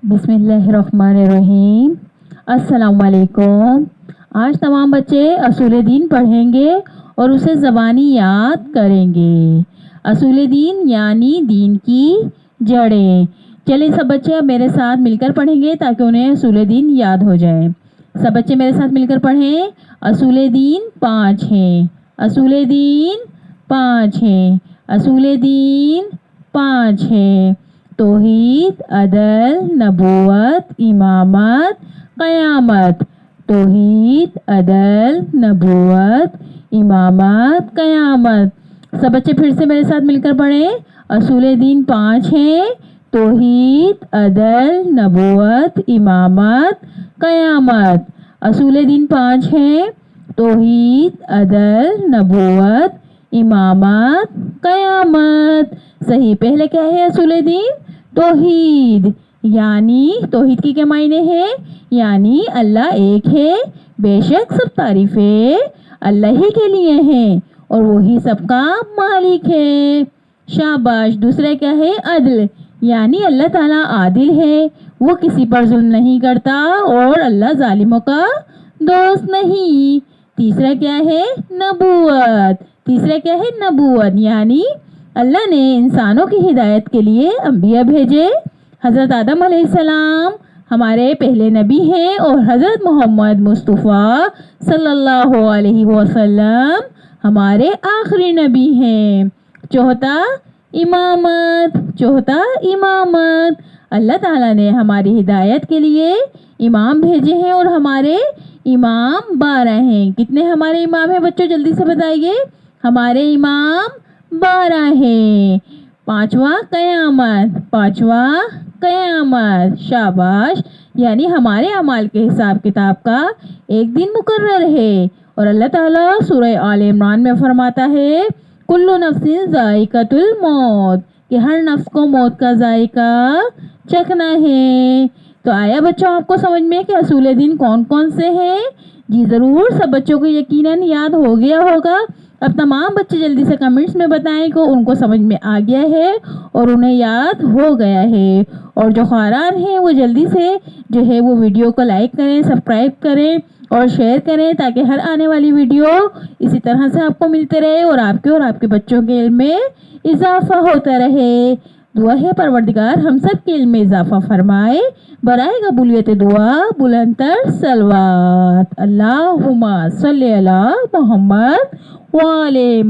بسم اللہ الرحمن الرحیم۔ السلام علیکم۔ آج تمام بچے اصول دین پڑھیں گے اور اسے زبانی یاد کریں گے۔ اصول دین یعنی دین کی جڑیں۔ چلیں سب بچے اب میرے ساتھ مل کر پڑھیں گے تاکہ انہیں اصول دین یاد ہو جائے۔ سب بچے میرے ساتھ مل کر پڑھیں۔ اصول دین 5 ہیں۔ اصول دین 5 ہیں۔ اصول دین 5 ہیں۔ توحید، عدل، نبوت، امامت، قیامت۔ توحید، عدل، نبوت، امامت، قیامت۔ سب بچے پھر سے میرے ساتھ مل کر پڑھیں۔ اصول دین 5 ہیں۔ توحید، عدل، نبوت، امامت، قیامت۔ اصول دین 5 ہیں۔ توحید، عدل، نبوت، امامت، قیامت۔ صحیح۔ پہلے کیا ہے اصول دین؟ توحید، یعنی توحید کی کیا معنی ہے؟ یعنی اللہ ایک ہے، بے شک سب تعریفیں اللہ ہی کے لیے ہیں اور وہی سب کا مالک ہے۔ شاباش۔ دوسرا کیا ہے؟ عدل، یعنی اللہ تعالیٰ عادل ہے، وہ کسی پر ظلم نہیں کرتا اور اللہ ظالموں کا دوست نہیں۔ تیسرا کیا ہے؟ نبوت۔ تیسرا کیا ہے؟ نبوت، یعنی اللہ نے انسانوں کی ہدایت کے لیے انبیاء بھیجے۔ حضرت آدم علیہ السلام ہمارے پہلے نبی ہیں اور حضرت محمد مصطفیٰ صلی اللہ علیہ وسلم ہمارے آخری نبی ہیں۔ چوتھا امامت۔ چوتھا امامت۔ اللہ تعالیٰ نے ہماری ہدایت کے لیے امام بھیجے ہیں اور ہمارے امام 12 ہیں۔ کتنے ہمارے امام ہیں بچوں؟ جلدی سے بتائیے۔ ہمارے امام 12 ہیں۔ پانچواں قیامت۔ پانچواں قیامت۔ شاباش۔ یعنی ہمارے اعمال کے حساب کتاب کا ایک دن مقرر ہے اور اللہ تعالیٰ سورہ آل عمران میں فرماتا ہے کل نفس ذائقۃ الموت، کہ ہر نفس کو موت کا ذائقہ چکھنا ہے۔ تو آیا بچوں آپ کو سمجھ میں کہ اصول دین کون کون سے ہیں؟ جی ضرور، سب بچوں کو یقیناً یاد ہو گیا ہوگا۔ اب تمام بچے جلدی سے کمنٹس میں بتائیں کہ ان کو سمجھ میں آ گیا ہے اور انہیں یاد ہو گیا ہے۔ اور جو خواہران ہیں وہ جلدی سے جو ہے وہ ویڈیو کو لائک کریں، سبسکرائب کریں اور شیئر کریں تاکہ ہر آنے والی ویڈیو اسی طرح سے آپ کو ملتے رہے اور آپ کے بچوں کے علم میں اضافہ ہوتا رہے۔ دعا ہے پروردگار ہم سب کے علم میں اضافہ فرمائے۔ برائے قبولیت دعا بلند تر صلوات۔ اللہم صلی علی محمد وعلی